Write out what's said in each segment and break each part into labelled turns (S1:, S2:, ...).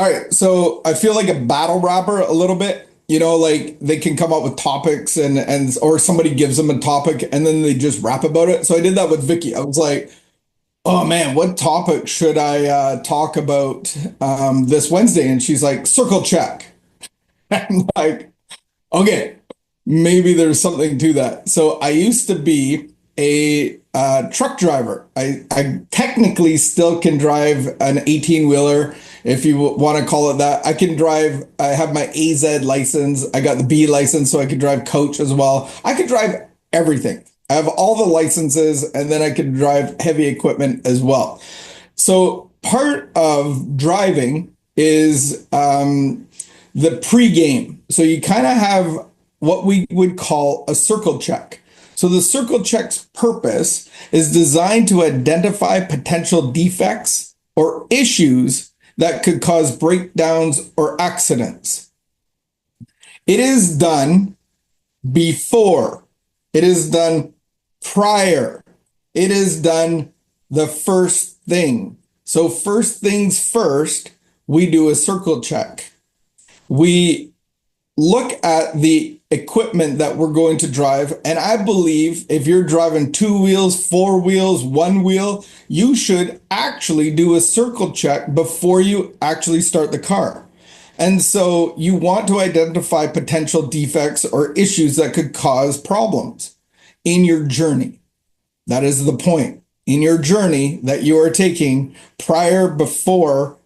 S1: All right, so I feel like a battle rapper a little bit. Like they can come up with topics and or somebody gives them a topic and then they just rap about it. So I did that with Vicky. I was like, "Oh man, what topic should I talk about this Wednesday?" And she's like, "Circle check." I'm like, "Okay, maybe there's something to that." So I used to be a truck driver. I technically still can drive an 18 wheeler, if you want to call it that. I can drive, I have my AZ license. I got the B license, so I could drive coach as well. I could drive everything. I have all the licenses, and then I can drive heavy equipment as well. So part of driving is the pre-game. So you kind of have what we would call a circle check. So the circle check's purpose is designed to identify potential defects or issues that could cause breakdowns or accidents. It is done before, it is done prior, it is done the first thing. So, first things first, we do a circle check. We look at the equipment that we're going to drive. And I believe if you're driving two wheels, four wheels, one wheel, you should actually do a circle check before you actually start the car. And so you want to identify potential defects or issues that could cause problems in your journey. That is the point. In your journey that you are taking beforehand,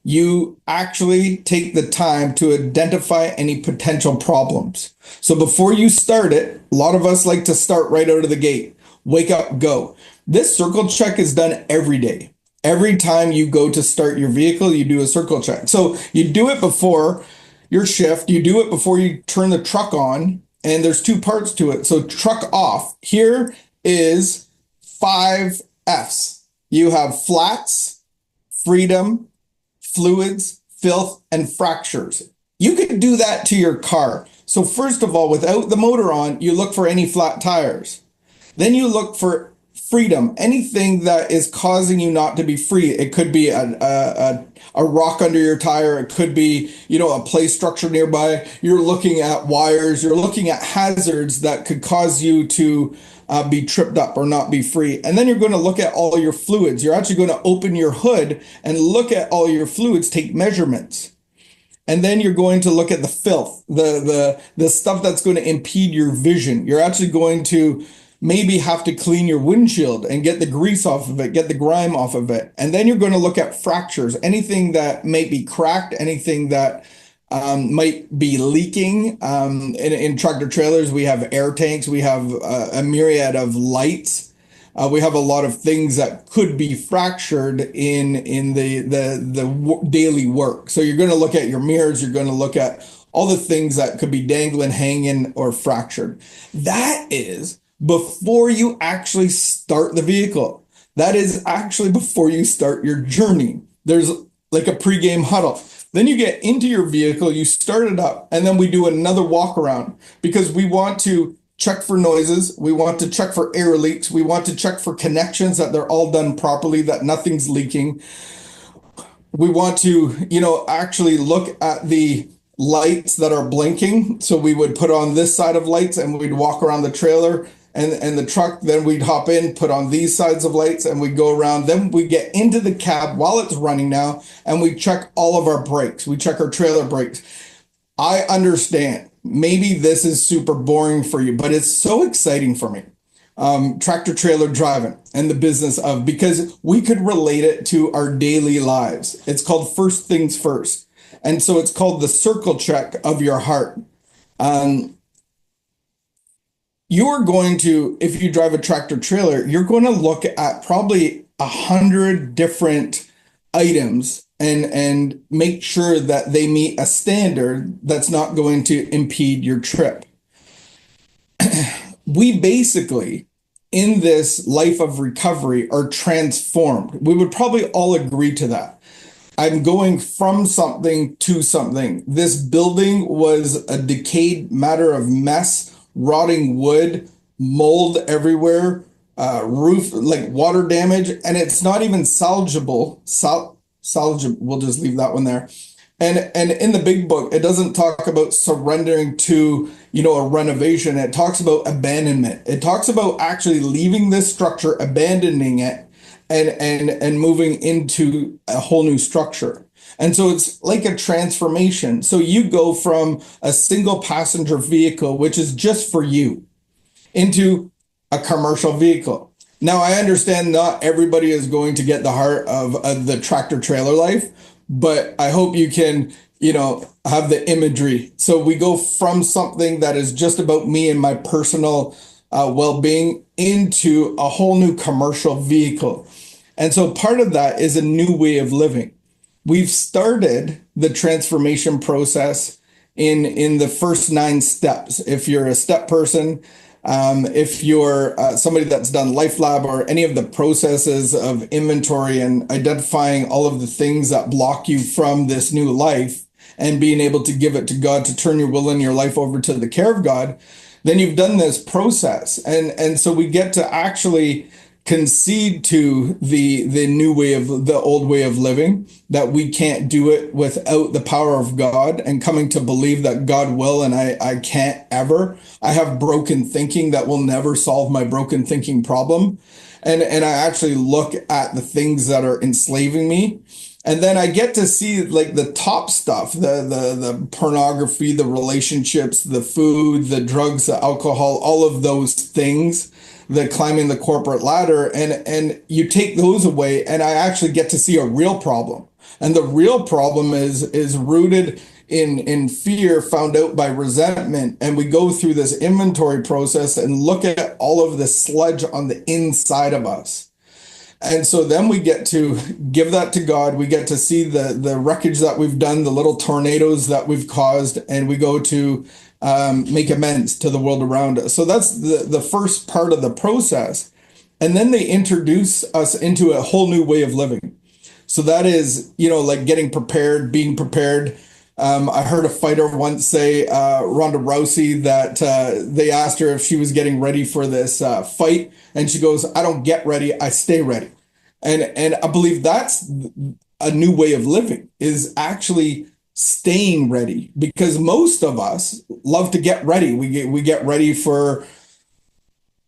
S1: you actually take the time to identify any potential problems. So before you start it, a lot of us like to start right out of the gate. Wake up, go. This circle check is done every day. Every time you go to start your vehicle, you do a circle check. So you do it before your shift, you do it before you turn the truck on, and there's two parts to it. So truck off. Here is 5 F's. You have flats, freedom, fluids, filth, and fractures. You could do that to your car. So first of all, without the motor on, you look for any flat tires. Then you look for freedom, anything that is causing you not to be free. It could be a rock under your tire. It could be, a play structure nearby. You're looking at wires. You're looking at hazards that could cause you to be tripped up or not be free. And then you're going to look at all your fluids. You're actually going to open your hood and look at all your fluids, take measurements. And then you're going to look at the filth, the stuff that's going to impede your vision. You're actually going to maybe have to clean your windshield and get the grease off of it, get the grime off of it. And then you're going to look at fractures, anything that may be cracked, anything that might be leaking. In tractor trailers, we have air tanks, we have a myriad of lights. We have a lot of things that could be fractured in the daily work. So you're going to look at your mirrors, you're going to look at all the things that could be dangling, hanging, or fractured. That is before you actually start the vehicle. That is actually before you start your journey. There's like a pregame huddle. Then you get into your vehicle, you start it up, and then we do another walk around because we want to check for noises. We want to check for air leaks. We want to check for connections, that they're all done properly, that nothing's leaking. We want to, actually look at the lights that are blinking. So we would put on this side of lights and we'd walk around the trailer and the truck. Then we'd hop in, put on these sides of lights, and we'd go around. Then we get into the cab while it's running now, and we check all of our brakes. We check our trailer brakes. I understand. Maybe this is super boring for you, but it's so exciting for me. Tractor trailer driving and the business of, because we could relate it to our daily lives. It's called first things first. And so it's called the circle check of your heart. You're going to, if you drive a tractor trailer, you're going to look at probably 100 different items and make sure that they meet a standard that's not going to impede your trip. We basically, in this life of recovery, are transformed. We would probably all agree to that. I'm going from something to something. This building was a decayed matter of mess, rotting wood, mold everywhere, roof, like water damage, and it's not even salvageable. salvageable. We'll just leave that one there. And in the big book, it doesn't talk about surrendering to, a renovation. It talks about abandonment. It talks about actually leaving this structure, abandoning it, and moving into a whole new structure. And so it's like a transformation. So you go from a single passenger vehicle, which is just for you, into a commercial vehicle. Now, I understand not everybody is going to get the heart of the tractor trailer life, but I hope you can, have the imagery. So we go from something that is just about me and my personal well-being into a whole new commercial vehicle. And so part of that is a new way of living. We've started the transformation process in the first 9 steps. If you're a step person, if you're somebody that's done Life Lab or any of the processes of inventory and identifying all of the things that block you from this new life and being able to give it to God to turn your will and your life over to the care of God, then you've done this process. And so we get to actually concede to the new way of the old way of living, that we can't do it without the power of God, and coming to believe that God will and I can't ever. I have broken thinking that will never solve my broken thinking problem. And I actually look at the things that are enslaving me. And then I get to see like the top stuff, the pornography, the relationships, the food, the drugs, the alcohol, all of those things, the climbing the corporate ladder, and you take those away, and I actually get to see a real problem. And the real problem is rooted in fear found out by resentment. And we go through this inventory process and look at all of the sludge on the inside of us. And so then we get to give that to God. We get to see the wreckage that we've done, the little tornadoes that we've caused, and we go to make amends to the world around us. So that's the first part of the process. And then they introduce us into a whole new way of living. So that is, like getting prepared, being prepared. I heard a fighter once say, Ronda Rousey, that they asked her if she was getting ready for this fight. And she goes, I don't get ready, I stay ready. And I believe that's a new way of living, is actually staying ready, because most of us love to get ready. We get ready for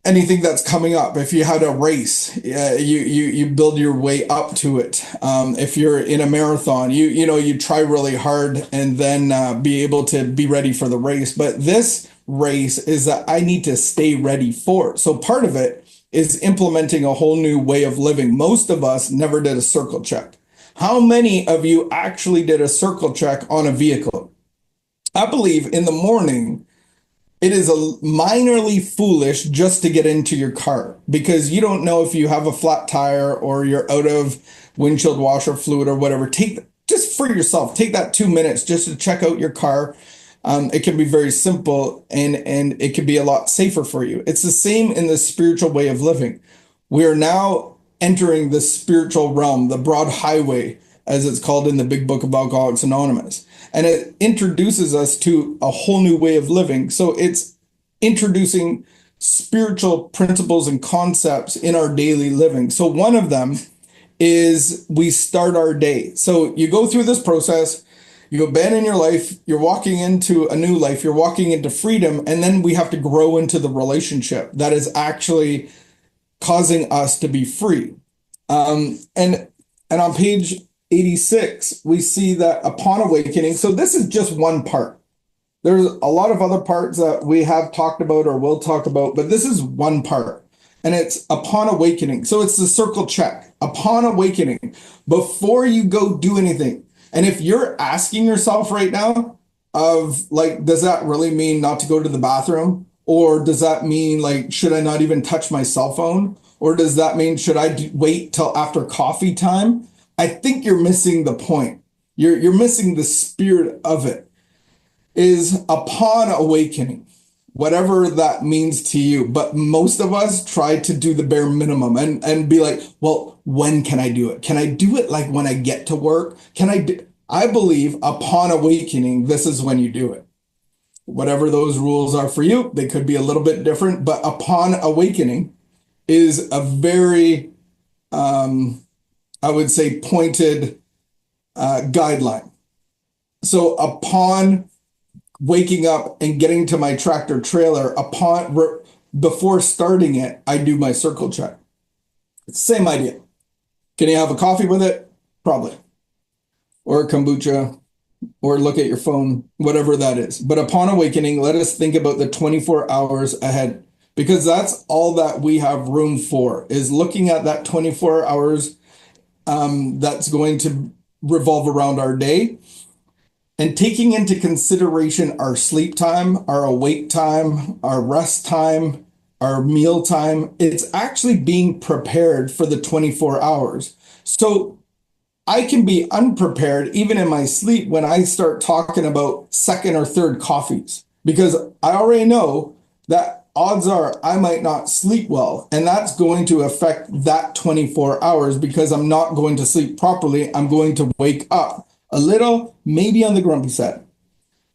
S1: anything that's coming up. If you had a race, you build your way up to it. If you're in a marathon, you try really hard and then be able to be ready for the race. But this race is that I need to stay ready for it. So part of it is implementing a whole new way of living. Most of us never did a circle check. How many of you actually did a circle check on a vehicle? I believe in the morning, it is a minorly foolish just to get into your car, because you don't know if you have a flat tire or you're out of windshield washer fluid or whatever. Just for yourself, take that 2 minutes just to check out your car. It can be very simple, and it can be a lot safer for you. It's the same in the spiritual way of living. We are now entering the spiritual realm, the broad highway, as it's called in the big book of Alcoholics Anonymous. And it introduces us to a whole new way of living. So it's introducing spiritual principles and concepts in our daily living. So one of them is we start our day. So you go through this process, you abandon your life, you're walking into a new life, you're walking into freedom, and then we have to grow into the relationship that is actually causing us to be free. And on page 86, we see that upon awakening, so this is just one part. There's a lot of other parts that we have talked about or will talk about, but this is one part. And it's upon awakening. So it's the circle check. Upon awakening, before you go do anything. And if you're asking yourself right now of like, does that really mean not to go to the bathroom? Or does that mean like, should I not even touch my cell phone? Or does that mean, should I wait till after coffee time? I think you're missing the point. You're missing the spirit of it. Is upon awakening, whatever that means to you. But most of us try to do the bare minimum and be like, well, when can I do it? Can I do it like when I get to work? I believe upon awakening, this is when you do it. Whatever those rules are for you, they could be a little bit different, but upon awakening is a very, I would say, pointed guideline. So upon waking up and getting to my tractor trailer, before starting it, I do my circle check. Same idea. Can you have a coffee with it? Probably. Or a kombucha, or look at your phone, whatever that is. But upon awakening, let us think about the 24 hours ahead, because that's all that we have room for, is looking at that 24 hours that's going to revolve around our day, and taking into consideration our sleep time, our awake time, our rest time, our meal time. It's actually being prepared for the 24 hours. So I can be unprepared even in my sleep when I start talking about second or third coffees, because I already know that odds are I might not sleep well. And that's going to affect that 24 hours, because I'm not going to sleep properly. I'm going to wake up a little, maybe on the grumpy side.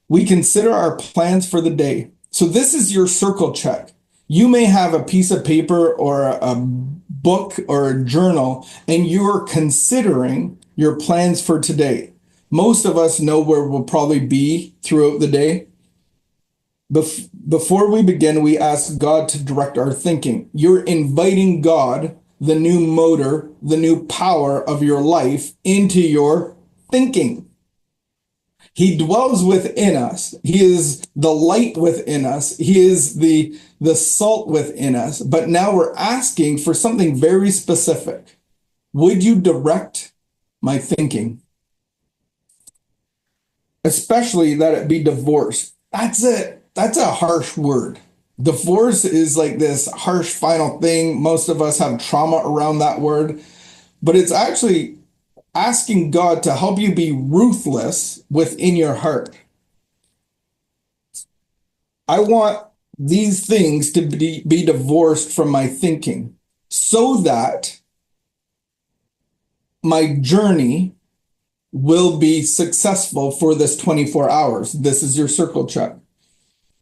S1: We consider our plans for the day. So this is your circle check. You may have a piece of paper or a book or a journal, and you're considering your plans for today. Most of us know where we'll probably be throughout the day. Before we begin, we ask God to direct our thinking. You're inviting God, the new motor, the new power of your life, into your thinking. He dwells within us. He is the light within us. He is the salt within us. But now we're asking for something very specific. Would you direct my thinking? Especially that it be divorce. That's it. That's a harsh word. Divorce is like this harsh final thing. Most of us have trauma around that word, but it's actually asking God to help you be ruthless within your heart. I want these things to be divorced from my thinking, so that my journey will be successful for this 24 hours. This is your circle check.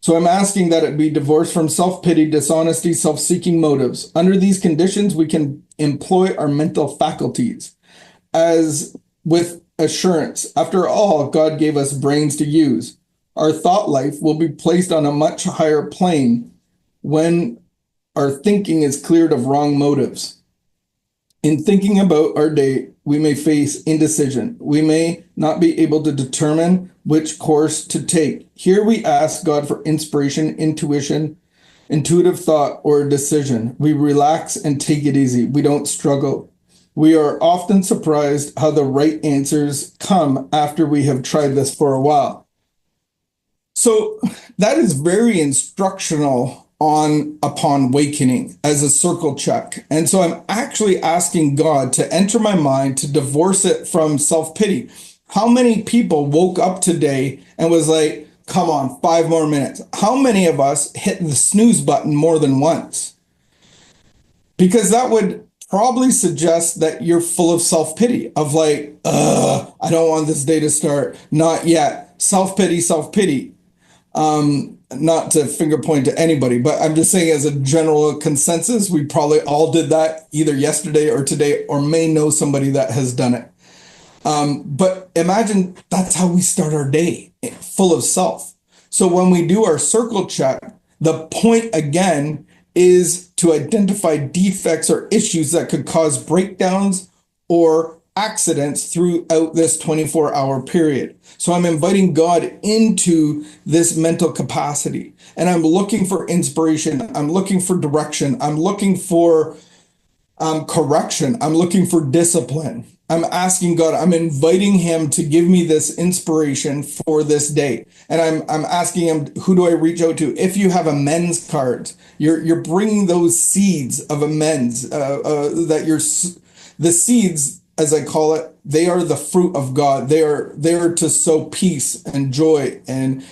S1: So I'm asking that it be divorced from self-pity, dishonesty, self-seeking motives. Under these conditions, we can employ our mental faculties as with assurance. After all, God gave us brains to use. Our thought life will be placed on a much higher plane when our thinking is cleared of wrong motives. In thinking about our day, we may face indecision. We may not be able to determine which course to take. Here we ask God for inspiration, intuition, intuitive thought, or decision. We relax and take it easy. We don't struggle. We are often surprised how the right answers come after we have tried this for a while. So that is very instructional upon awakening as a circle check. And so I'm actually asking God to enter my mind, to divorce it from self-pity. How many people woke up today and was like, come on, 5 more minutes? How many of us hit the snooze button more than once? Because that would probably suggest that you're full of self-pity, of like, I don't want this day to start. Not yet. Self-pity, self-pity. Not to finger point to anybody, but I'm just saying as a general consensus, we probably all did that either yesterday or today, or may know somebody that has done it. But imagine that's how we start our day, full of self. So when we do our circle check, the point again is to identify defects or issues that could cause breakdowns or accidents throughout this 24-hour period. So I'm inviting God into this mental capacity, and I'm looking for inspiration. I'm looking for direction. I'm looking for correction. I'm looking for discipline. I'm asking God, I'm inviting him to give me this inspiration for this day. And I'm asking him, who do I reach out to? If you have amends cards, you're bringing those seeds of amends, the seeds, as I call it, they are the fruit of God. They are there to sow peace and joy and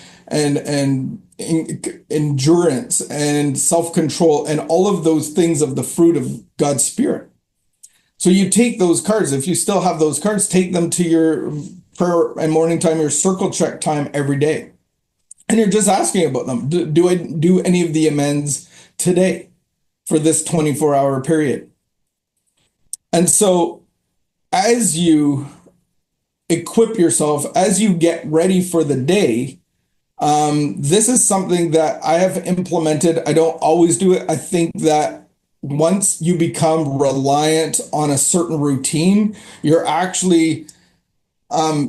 S1: endurance and self-control and all of those things of the fruit of God's Spirit. So you take those cards. If you still have those cards, take them to your prayer and morning time, your circle check time every day. And you're just asking about them. Do I do any of the amends today for this 24-hour period? And so as you equip yourself as you get ready for the day. This is something that I have implemented. I don't always do it. I think that once you become reliant on a certain routine, you're actually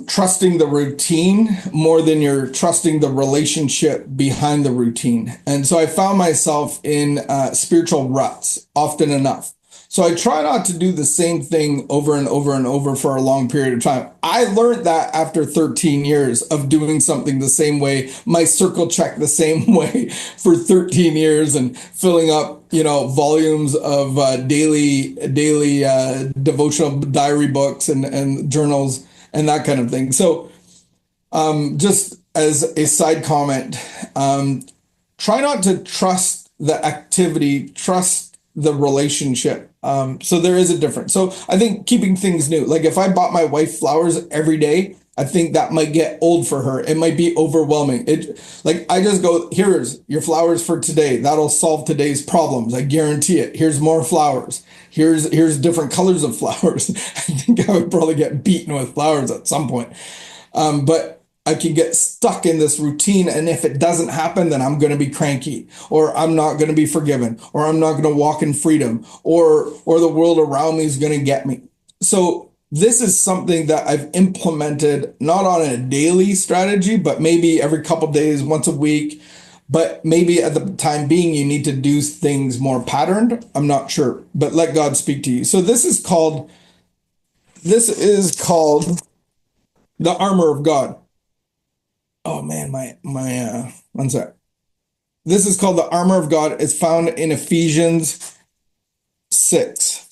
S1: trusting the routine more than you're trusting the relationship behind the routine. And so I found myself in spiritual ruts often enough. So I try not to do the same thing over and over and over for a long period of time. I learned that after 13 years of doing something the same way, my circle check the same way for 13 years and filling up, volumes of daily devotional diary books and journals and that kind of thing. So, just as a side comment, try not to trust the activity, trust the relationship. So there is a difference. So I think keeping things new, like if I bought my wife flowers every day, I think that might get old for her. It might be overwhelming. Like I just go, here's your flowers for today. That'll solve today's problems. I guarantee it. Here's more flowers. Here's different colors of flowers. I think I would probably get beaten with flowers at some point. But I can get stuck in this routine, and if it doesn't happen, then I'm going to be cranky, or I'm not going to be forgiven, or I'm not going to walk in freedom, or the world around me is going to get me. So this is something that I've implemented not on a daily strategy, but maybe every couple of days, once a week. But maybe at the time being, you need to do things more patterned. I'm not sure, but let God speak to you. So this is called the armor of God. Oh man, my one sec. This is called the armor of God. It's found in Ephesians 6.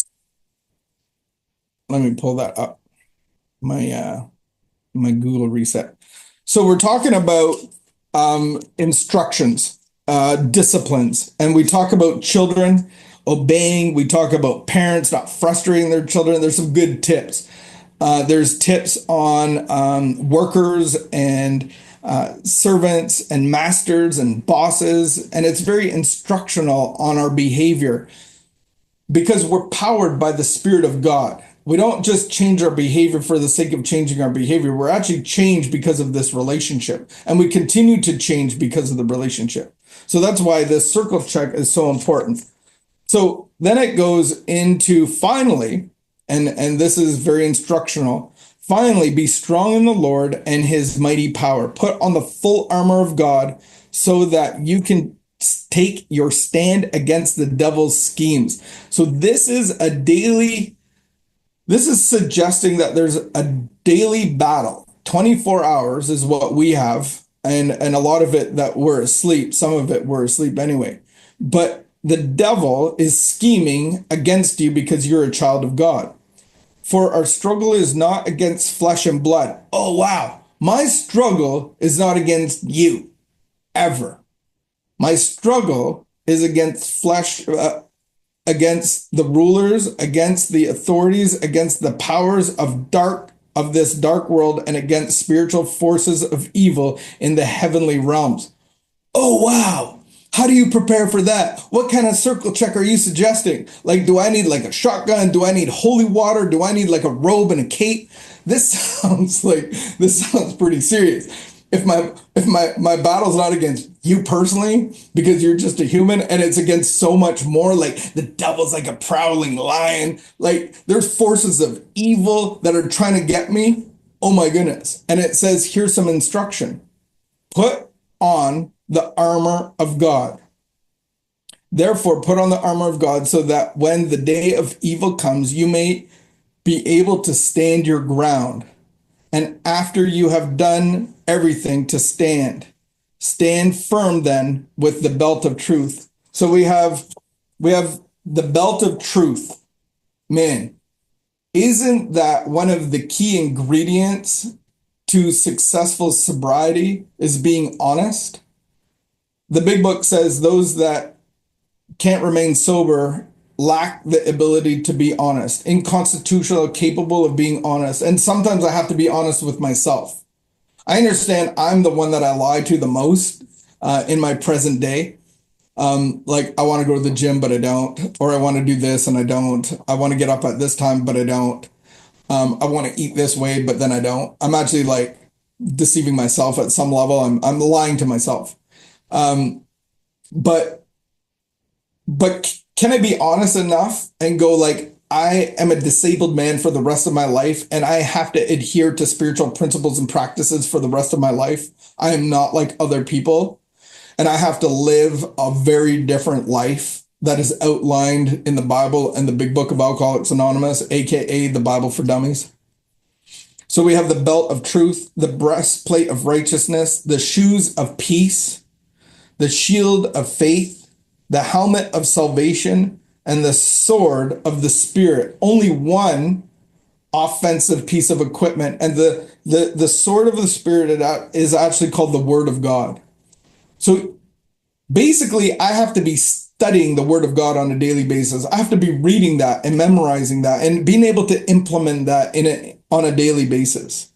S1: Let me pull that up. My Google reset. So we're talking about instructions, disciplines, and we talk about children obeying. We talk about parents not frustrating their children. There's some good tips. There's tips on workers and servants and masters and bosses, and it's very instructional on our behavior because we're powered by the Spirit of God. We don't just change our behavior for the sake of changing our behavior. We're actually changed because of this relationship, and we continue to change because of the relationship. So that's why this circle check is so important. So then it goes into finally, and this is very instructional. Finally, be strong in the Lord and his mighty power. Put on the full armor of God so that you can take your stand against the devil's schemes. So this is suggesting that there's a daily battle. 24 hours is what we have, and a lot of it that we're asleep. Some of it we're asleep anyway. But the devil is scheming against you because you're a child of God. For our struggle is not against flesh and blood. Oh, wow. My struggle is not against you, ever. My struggle is against flesh, against the rulers, against the authorities, against the powers of this dark world, and against spiritual forces of evil in the heavenly realms. Oh, wow. How do you prepare for that? What kind of circle check are you suggesting? Like, do I need like a shotgun? Do I need holy water? Do I need like a robe and a cape? This sounds pretty serious. If my battle's not against you personally, because you're just a human, and it's against so much more, like the devil's like a prowling lion, like there's forces of evil that are trying to get me. Oh my goodness. And it says, here's some instruction. Put on the armor of God. Therefore, put on the armor of God so that when the day of evil comes, you may be able to stand your ground. And after you have done everything to stand, stand firm then with the belt of truth. So we have the belt of truth. Man, isn't that one of the key ingredients to successful sobriety is being honest? The big book says those that can't remain sober lack the ability to be honest, inconstitutional, capable of being honest. And sometimes I have to be honest with myself. I understand I'm the one that I lie to the most in my present day. Like I want to go to the gym, but I don't, or I want to do this and I don't. I want to get up at this time, but I don't. I want to eat this way, but then I don't. I'm actually like deceiving myself at some level. I'm lying to myself. Um, but can I be honest enough and go like, I am a disabled man for the rest of my life, and I have to adhere to spiritual principles and practices for the rest of my life. I am not like other people, and I have to live a very different life that is outlined in the Bible and the big book of Alcoholics Anonymous, aka the Bible for Dummies. So we have the belt of truth, the breastplate of righteousness, the shoes of peace, the shield of faith, the helmet of salvation, and the sword of the Spirit. Only one offensive piece of equipment. And the sword of the Spirit is actually called the Word of God. So basically, I have to be studying the Word of God on a daily basis. I have to be reading that and memorizing that and being able to implement that on a daily basis.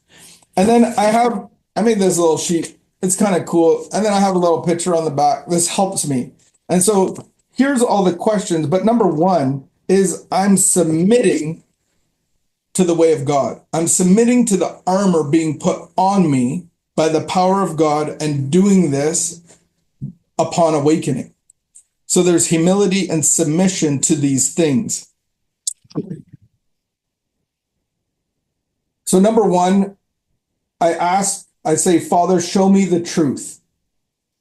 S1: And then I made this little sheet. It's kind of cool. And then I have a little picture on the back. This helps me. And so here's all the questions. But number one is I'm submitting to the way of God. I'm submitting to the armor being put on me by the power of God and doing this upon awakening. So there's humility and submission to these things. So number one, I say, Father, show me the truth.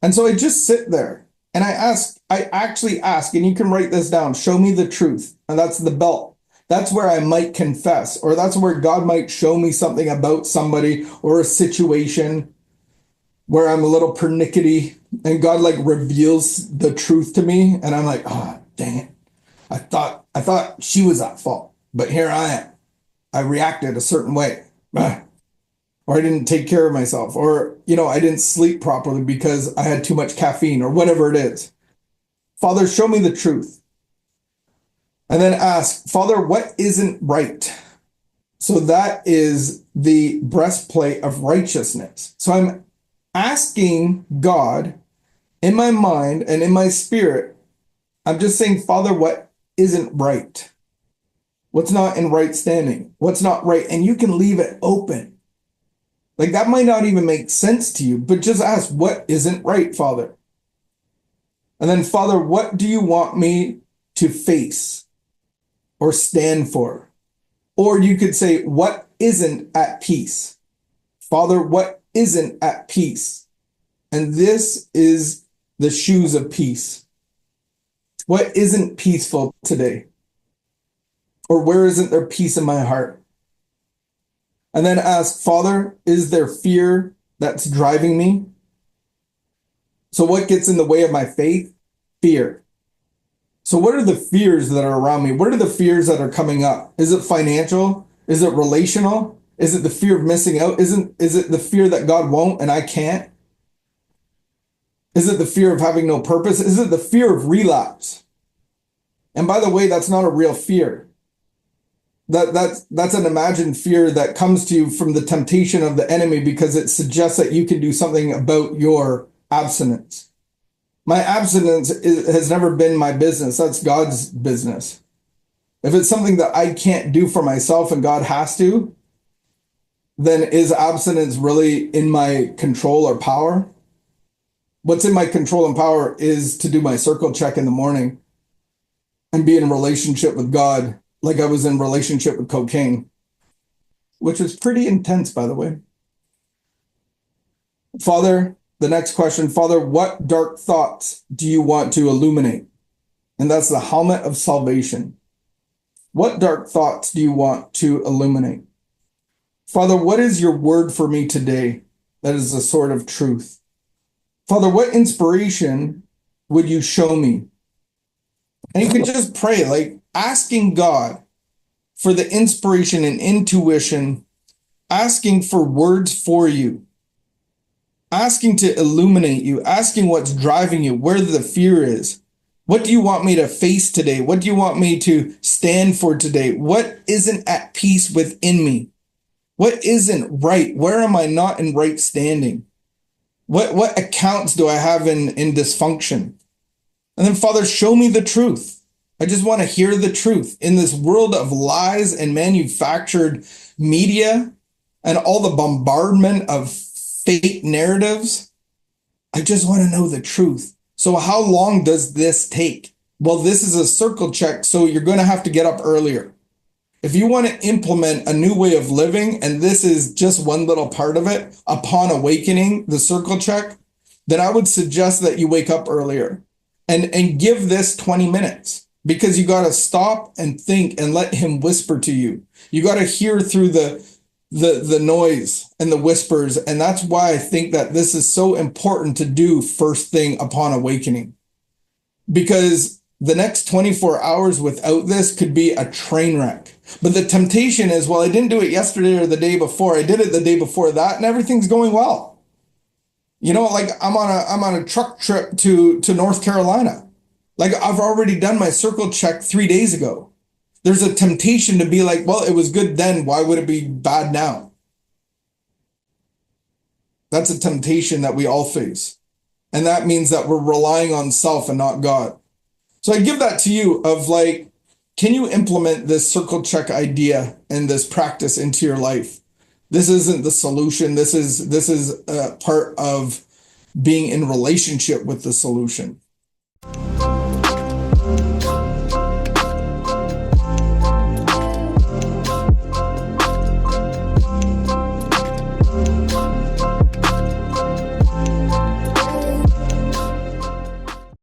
S1: And so I just sit there and I actually ask, and you can write this down, show me the truth. And that's the belt. That's where I might confess, or that's where God might show me something about somebody or a situation where I'm a little pernickety and God like reveals the truth to me. And I'm like, oh, dang it. I thought she was at fault, but here I am. I reacted a certain way. Or I didn't take care of myself, or, I didn't sleep properly because I had too much caffeine or whatever it is. Father, show me the truth. And then ask, Father, what isn't right? So that is the breastplate of righteousness. So I'm asking God in my mind and in my spirit, I'm just saying, Father, what isn't right? What's not in right standing? What's not right? And you can leave it open. Like that might not even make sense to you, but just ask, what isn't right, Father? And then, Father, what do you want me to face or stand for? Or you could say, what isn't at peace? Father, what isn't at peace? And this is the shoes of peace. What isn't peaceful today? Or where isn't there peace in my heart? And then ask, Father, is there fear that's driving me? So what gets in the way of my faith? Fear. So what are the fears that are around me? What are the fears that are coming up? Is it financial? Is it relational? Is it the fear of missing out? Is it the fear that God won't and I can't? Is it the fear of having no purpose? Is it the fear of relapse? And by the way, that's not a real fear. That's an imagined fear that comes to you from the temptation of the enemy because it suggests that you can do something about your abstinence. My abstinence has never been my business. That's God's business. If it's something that I can't do for myself and God has to, then is abstinence really in my control or power? What's in my control and power is to do my circle check in the morning and be in relationship with God like I was in relationship with cocaine, which was pretty intense, by the way. Father, the next question, Father, what dark thoughts do you want to illuminate? And that's the helmet of salvation. What dark thoughts do you want to illuminate? Father, what is your word for me today? That is the sword of truth. Father, what inspiration would you show me? And you can just pray, like asking God for the inspiration and intuition, asking for words for you, asking to illuminate you, asking what's driving you, where the fear is. What do you want me to face today? What do you want me to stand for today? What isn't at peace within me? What isn't right? Where am I not in right standing? What accounts do I have in dysfunction? And then, Father, show me the truth. I just want to hear the truth. In this world of lies and manufactured media and all the bombardment of fake narratives, I just want to know the truth. So, how long does this take? Well, this is a circle check, so you're going to have to get up earlier. If you want to implement a new way of living, and this is just one little part of it, upon awakening, the circle check, then I would suggest that you wake up earlier and give this 20 minutes, because you got to stop and think and let him whisper to you. You got to hear through the noise and the whispers. And that's why I think that this is so important to do first thing upon awakening, because the next 24 hours without this could be a train wreck. But the temptation is, well, I didn't do it yesterday or the day before. I did it the day before that, and everything's going well. You know, like I'm on a truck trip to North Carolina. Like I've already done my circle check 3 days ago. There's a temptation to be like, well, it was good then. Why would it be bad now? That's a temptation that we all face. And that means that we're relying on self and not God. So I give that to you of like, can you implement this circle check idea and this practice into your life? This isn't the solution. This is a part of being in relationship with the solution.